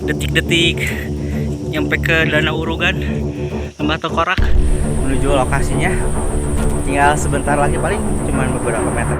detik-detik nyampe ke Danau Urugan, Lembah Tengkorak. Menuju lokasinya tinggal sebentar lagi, paling cuman beberapa meter.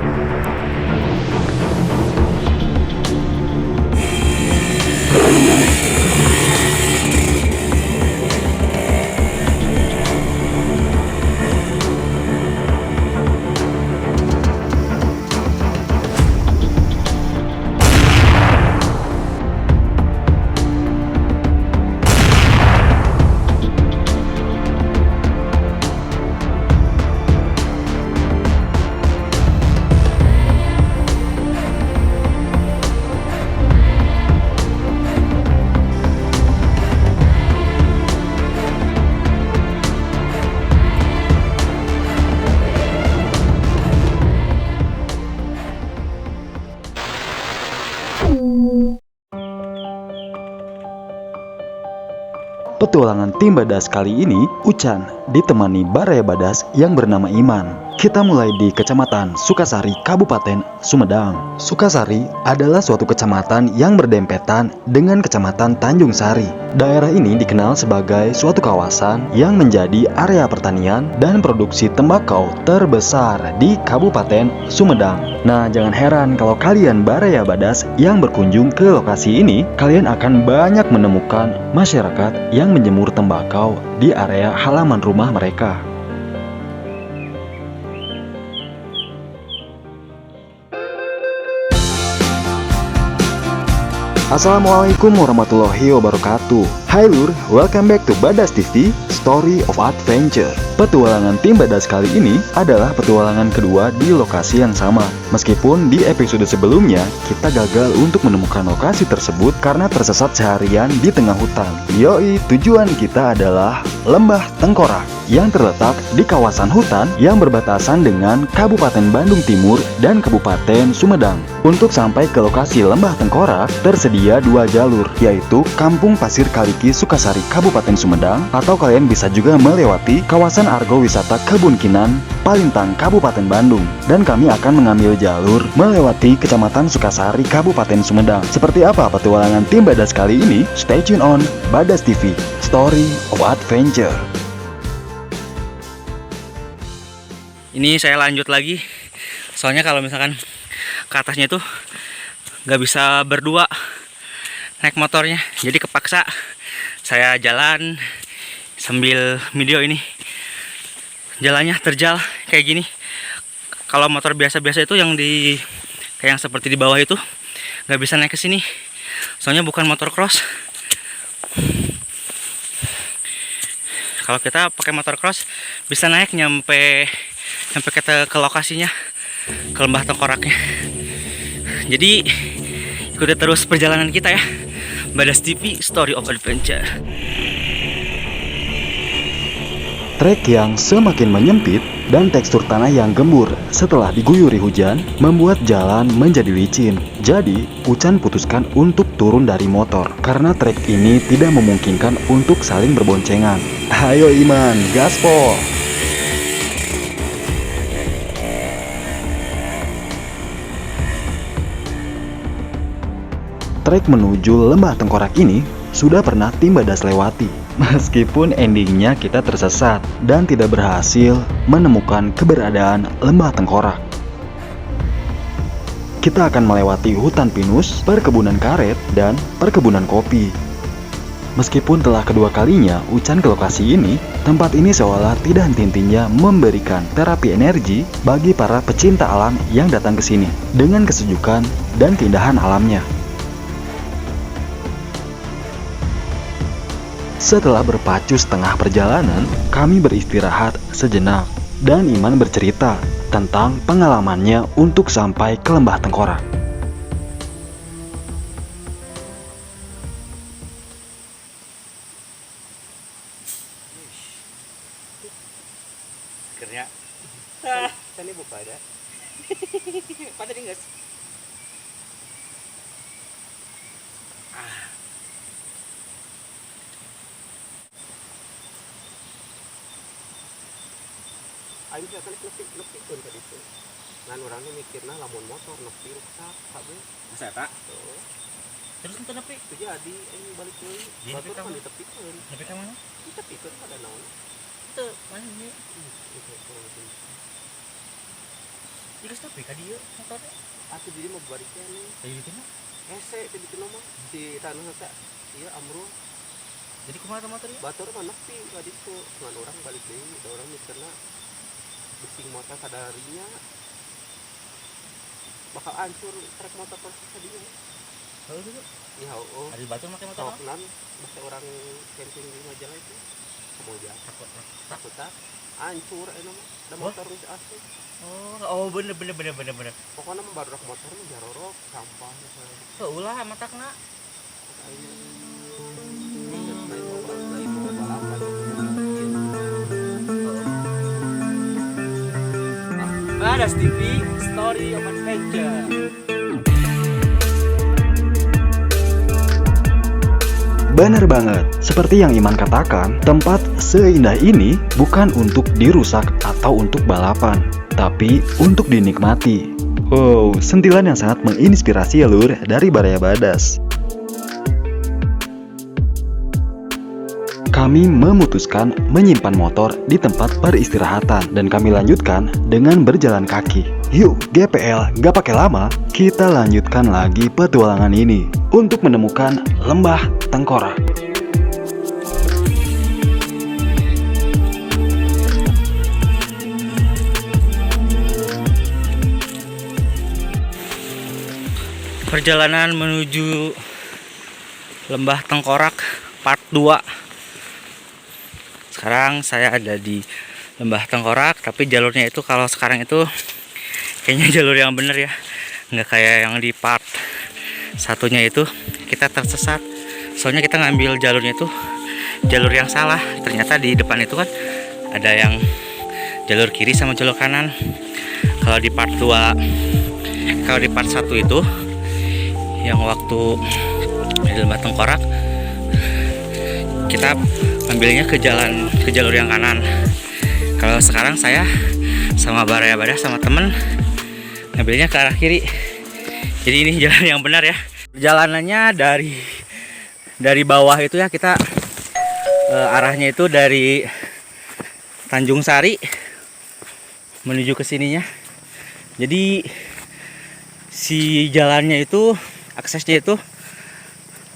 Petualangan tim Badas kali ini, Ucan ditemani Baraya Badas yang bernama Iman. Kita mulai di Kecamatan Sukasari, Kabupaten Sumedang. Sukasari adalah suatu kecamatan yang berdempetan dengan Kecamatan Tanjung Sari. Daerah ini dikenal sebagai suatu kawasan yang menjadi area pertanian dan produksi tembakau terbesar di Kabupaten Sumedang. Nah, jangan heran kalau kalian Baraya Badas yang berkunjung ke lokasi ini, kalian akan banyak menemukan masyarakat yang menjemur tembakau di area halaman rumah mereka. Assalamualaikum warahmatullahi wabarakatuh. Hai Lur, welcome back to Badas TV, Story of Adventure. Petualangan tim Badas kali ini adalah petualangan kedua di lokasi yang sama. Meskipun di episode sebelumnya kita gagal untuk menemukan lokasi tersebut karena tersesat seharian di tengah hutan. Yoi, tujuan kita adalah Lembah Tengkorak yang terletak di kawasan hutan yang berbatasan dengan Kabupaten Bandung Timur dan Kabupaten Sumedang. Untuk sampai ke lokasi Lembah Tengkorak, tersedia dua jalur, yaitu Kampung Pasir Kaliki Sukasari Kabupaten Sumedang, atau kalian bisa juga melewati kawasan Argo Wisata Kebun Kinan, Palintang Kabupaten Bandung. Dan kami akan mengambil jalur melewati Kecamatan Sukasari Kabupaten Sumedang. Seperti apa petualangan tim Badas kali ini? Stay tune on Badas TV, Story of Adventure. Ini saya lanjut lagi, soalnya kalau misalkan ke atasnya tuh nggak bisa berdua naik motornya, jadi kepaksa saya jalan sambil video ini. Jalannya terjal kayak gini. Kalau motor biasa-biasa itu yang di kayak yang seperti di bawah itu nggak bisa naik ke sini, soalnya bukan motor cross. Kalau kita pakai motor cross bisa naik nyampe ke lokasinya, ke Lembah Tengkoraknya. Jadi ikuti terus perjalanan kita ya, Badas TV, Story of Adventure. Trek yang semakin menyempit dan tekstur tanah yang gembur setelah diguyuri hujan membuat jalan menjadi licin. Jadi, Ucan putuskan untuk turun dari motor karena trek ini tidak memungkinkan untuk saling berboncengan. Ayo Iman, gaspol! Trek menuju Lembah Tengkorak ini sudah pernah tim Badas lewati. Meskipun endingnya kita tersesat dan tidak berhasil menemukan keberadaan Lembah Tengkorak. Kita akan melewati hutan pinus, perkebunan karet, dan perkebunan kopi. Meskipun telah kedua kalinya Ucan ke lokasi ini, tempat ini seolah tidak henti-hentinya memberikan terapi energi bagi para pecinta alam yang datang ke sini dengan kesejukan dan keindahan alamnya. Setelah berpacu setengah perjalanan, kami beristirahat sejenak dan Iman bercerita tentang pengalamannya untuk sampai ke Lembah Tengkorak. Akhirnya ini buka ada. Pada tinggal. Ayo biasa lepik pun tadi itu. Nah orangnya mikirnya lamun motor nepi rusak, sabu. Masa tak? Terus itu nepi. Itu jadi ini balik deui. Di Batur nepi ka kan mana? ditepikeun. Nepi ka mana? Ditepikeun pada naon? Itu mana ini? Itu kurang. Terus nepi ka dieu motornya. Atuh jadi mau baliknya nih. Tadi di mana? Hese teh bikin mah si tanah eta. Iya amrul. Jadi kumaha motornya? Batur mah nepi ka ditu. Cuman orang balik deui, da orang mikirna bising motor sadarinya bakal hancur trek motor persis tadi. Oh gitu. Ya oh. Ada batu pakai motor apa? Toknan bahasa orang camping di Majalah itu. Semoga takut tak hancur mah. Da motor geus asli. Oh bener. Pokoknya mah baru motor mah jarorok sampah. Ulah matakna. Badas TV, Story of Adventure. Bener banget, seperti yang Iman katakan, tempat seindah ini bukan untuk dirusak atau untuk balapan, tapi untuk dinikmati. Wow, sentilan yang sangat menginspirasi ya lur dari Baraya Badas. Kami memutuskan menyimpan motor di tempat peristirahatan dan kami lanjutkan dengan berjalan kaki. Yuk, GPL, gak pakai lama, kita lanjutkan lagi petualangan ini untuk menemukan lembah tengkorak. Perjalanan menuju lembah tengkorak part 2. Sekarang saya ada di lembah tengkorak, tapi jalurnya itu kalau sekarang itu kayaknya jalur yang bener ya, nggak kayak yang di part satunya itu kita tersesat. Soalnya kita ngambil jalurnya itu jalur yang salah. Ternyata di depan itu kan ada yang jalur kiri sama jalur kanan. Kalau di part 2, kalau di part 1 itu yang waktu di lembah tengkorak kita ambilnya ke jalur yang kanan. Kalau sekarang saya sama Baraya Badas sama temen ngambilnya ke arah kiri. Jadi ini jalan yang benar ya. Jalanannya dari bawah itu ya, kita arahnya itu dari Tanjung Sari menuju ke sininya. Jadi si jalannya itu, aksesnya itu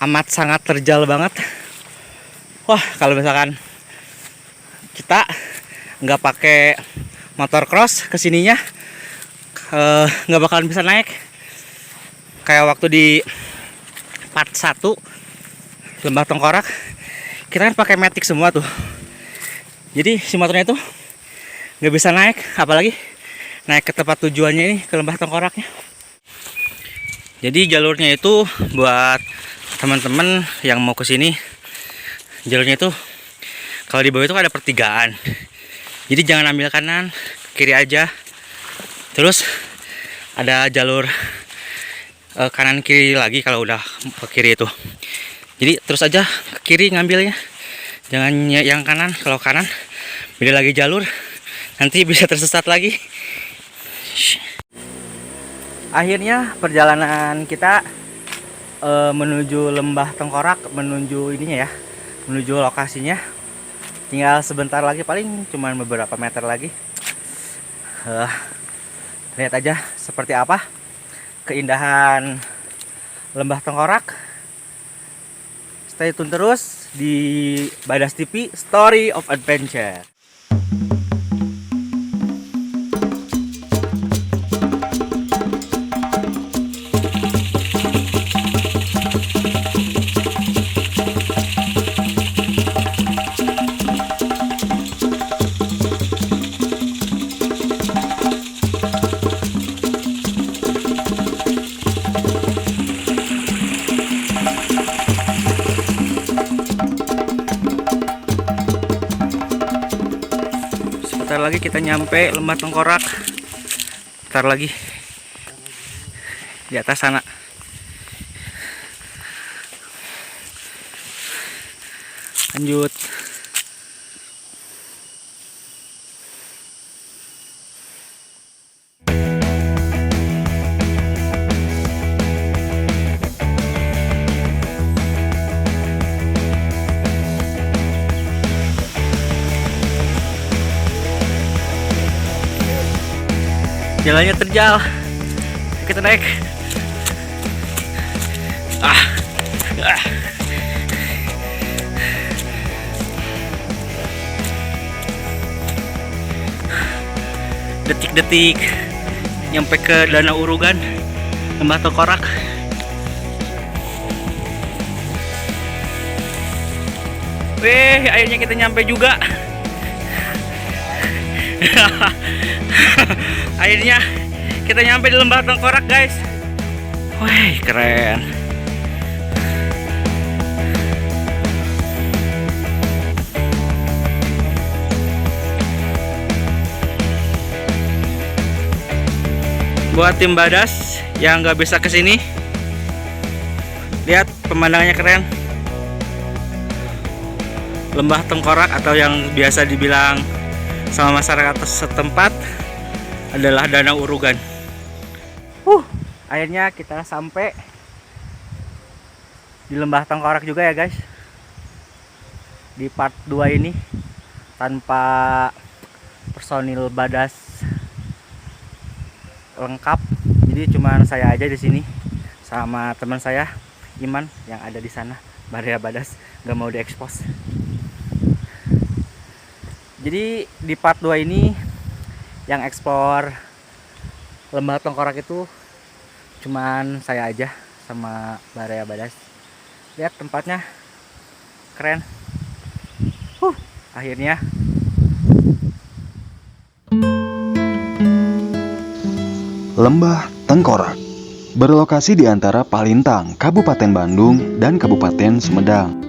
amat sangat terjal banget. Wah, kalau misalkan kita nggak pakai motor cross kesininya, nggak bakalan bisa naik. Kayak waktu di part 1 lembah tengkorak, kita kan pakai matic semua tuh. Jadi si motornya itu nggak bisa naik, apalagi naik ke tempat tujuannya ini, ke lembah tengkoraknya. Jadi jalurnya itu buat teman-teman yang mau ke sini, jalurnya itu kalau di bawah itu ada pertigaan. Jadi jangan ambil kanan, kiri aja. Terus ada jalur kanan kiri lagi kalau udah ke kiri itu. Jadi terus aja ke kiri ngambilnya. Jangan yang kanan, kalau kanan beda lagi jalur. Nanti bisa tersesat lagi. Akhirnya perjalanan kita menuju lembah tengkorak, menuju ininya ya, menuju lokasinya tinggal sebentar lagi, paling cuman beberapa meter lagi. Lihat aja seperti apa keindahan lembah tengkorak. Stay tune terus di Badas TV, Story of Adventure. Bentar lagi kita nyampe lembah tengkorak. Bentar lagi di atas sana. Lanjut. Jalannya terjal. Kita naik. Ah. Ah. Detik-detik nyampe ke Danau Urugan, Lembah Tengkorak. Wih, akhirnya kita nyampe juga. Akhirnya kita nyampe di Lembah Tengkorak, guys. Wih, keren. Buat tim Badas yang nggak bisa kesini, lihat pemandangannya keren. Lembah Tengkorak atau yang biasa dibilang sama masyarakat setempat adalah Danau Urugan. Akhirnya kita sampai di Lembah Tengkorak juga ya guys. Di part 2 ini tanpa personil Badas lengkap, jadi cuman saya aja di sini sama teman saya Iman yang ada di sana. Baraya Badas nggak mau diekspos. Jadi di part 2 ini yang eksplor Lembah Tengkorak itu cuman saya aja sama Baraya Badas. Lihat tempatnya keren. Akhirnya Lembah Tengkorak berlokasi di antara Palintang, Kabupaten Bandung, dan Kabupaten Sumedang.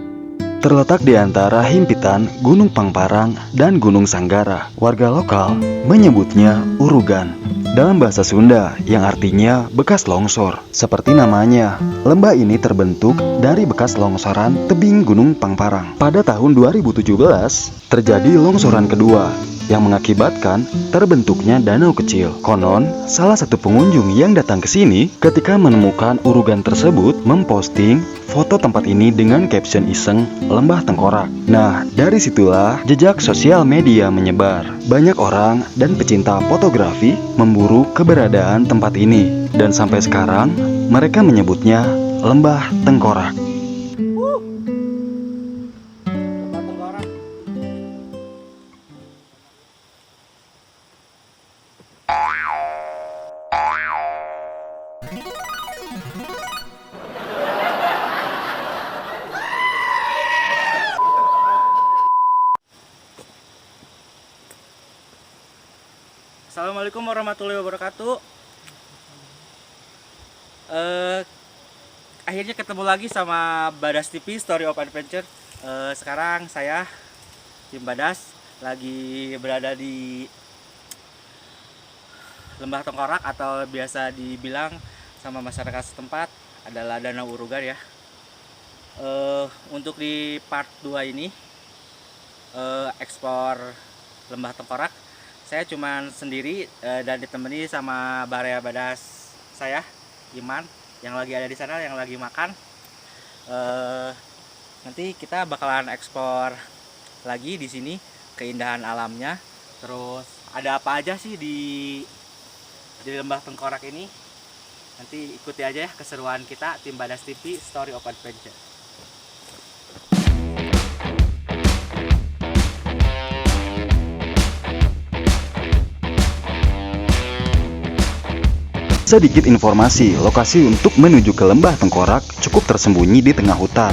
Terletak di antara himpitan Gunung Pangparang dan Gunung Sanggara. Warga lokal menyebutnya Urugan dalam bahasa Sunda yang artinya bekas longsor. Seperti namanya, lembah ini terbentuk dari bekas longsoran tebing Gunung Pangparang. Pada tahun 2017, terjadi longsoran kedua yang mengakibatkan terbentuknya danau kecil. Konon, salah satu pengunjung yang datang ke sini ketika menemukan urugan tersebut memposting foto tempat ini dengan caption iseng Lembah Tengkorak. Nah, dari situlah jejak sosial media menyebar. Banyak orang dan pecinta fotografi memburu keberadaan tempat ini. Dan sampai sekarang, mereka menyebutnya Lembah Tengkorak. Lembah Tengkorak. Assalamualaikum warahmatullahi wabarakatuh. Akhirnya ketemu lagi sama Badas TV Story of Adventure. Sekarang saya tim Badas lagi berada di Lembah Tengkorak atau biasa dibilang sama masyarakat setempat adalah Danau Urugan ya. Untuk di part 2 ini ekspor Lembah Tengkorak, saya cuman sendiri dan ditemani sama Baraya Badas saya, Iman, yang lagi ada di sana, yang lagi makan. Nanti kita bakalan ekspor lagi di sini keindahan alamnya. Terus ada apa aja sih di Lembah Tengkorak ini? Nanti ikuti aja ya keseruan kita tim Badas TV Story of Adventure. Sedikit informasi, lokasi untuk menuju ke Lembah Tengkorak cukup tersembunyi di tengah hutan.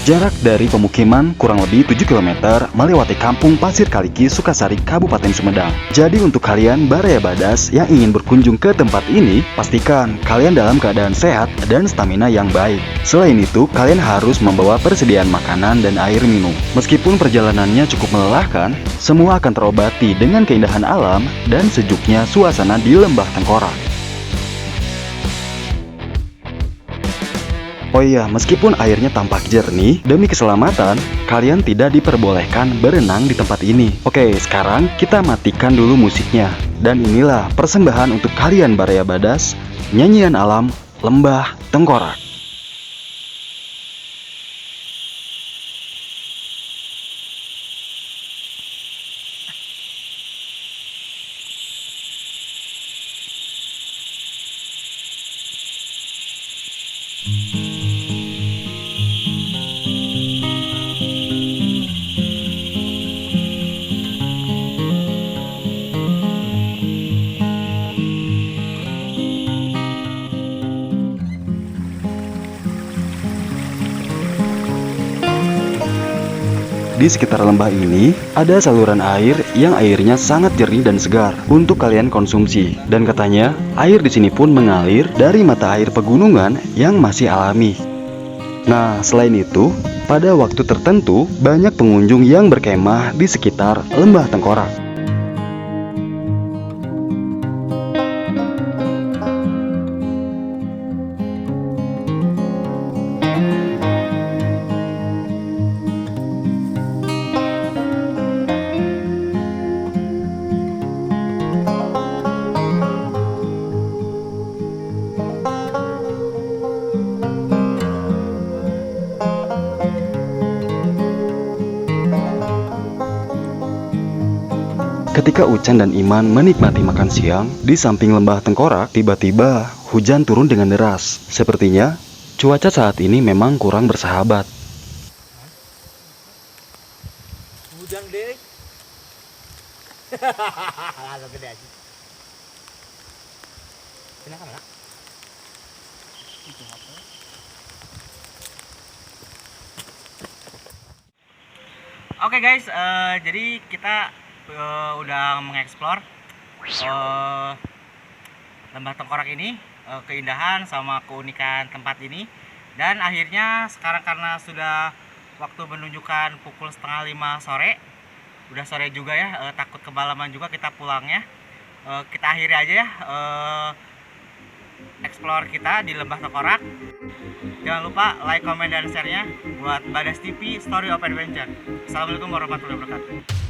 Jarak dari pemukiman kurang lebih 7 km melewati kampung Pasir Kaliki, Sukasari, Kabupaten Sumedang. Jadi untuk kalian Baraya Badas yang ingin berkunjung ke tempat ini, pastikan kalian dalam keadaan sehat dan stamina yang baik. Selain itu, kalian harus membawa persediaan makanan dan air minum. Meskipun perjalanannya cukup melelahkan, semua akan terobati dengan keindahan alam dan sejuknya suasana di Lembah Tengkorak. Oh iya, meskipun airnya tampak jernih, demi keselamatan, kalian tidak diperbolehkan berenang di tempat ini. Oke, sekarang kita matikan dulu musiknya. Dan inilah persembahan untuk kalian Baraya Badas, nyanyian alam Lembah Tengkorak. di sekitar lembah ini ada saluran air yang airnya sangat jernih dan segar untuk kalian konsumsi. Dan katanya air di sini pun mengalir dari mata air pegunungan yang masih alami. Nah, selain itu, pada waktu tertentu banyak pengunjung yang berkemah di sekitar lembah Tengkorak. Ketika Ucan dan Iman menikmati makan siang di samping lembah Tengkorak, tiba-tiba hujan turun dengan deras. Sepertinya cuaca saat ini memang kurang bersahabat. Hujan deh. Halo gede aja. Kenapa nak? Oke guys, jadi kita udah mengeksplor lembah Tengkorak ini, keindahan sama keunikan tempat ini. Dan akhirnya sekarang karena sudah waktu menunjukkan pukul 4:30 sore, udah sore juga ya, takut kebalaman juga kita pulangnya. Kita akhiri aja ya explore kita di lembah Tengkorak. Jangan lupa like, comment, dan share-nya buat Badas TV Story of Adventure. Assalamualaikum warahmatullahi wabarakatuh.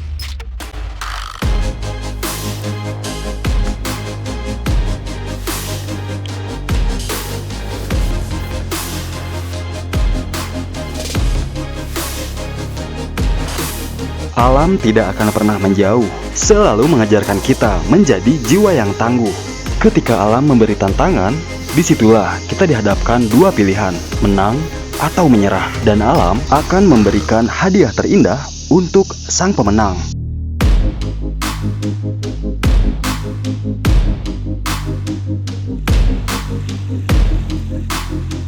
Alam tidak akan pernah menjauh, selalu mengajarkan kita menjadi jiwa yang tangguh. Ketika alam memberi tantangan, disitulah kita dihadapkan dua pilihan, menang atau menyerah. Dan alam akan memberikan hadiah terindah untuk sang pemenang.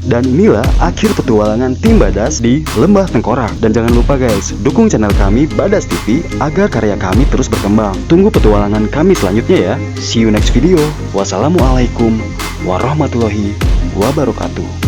Dan inilah akhir petualangan tim Badas di lembah Tengkorak. Dan jangan lupa guys, dukung channel kami Badas TV agar karya kami terus berkembang. Tunggu petualangan kami selanjutnya ya. See you next video. Wassalamualaikum warahmatullahi wabarakatuh.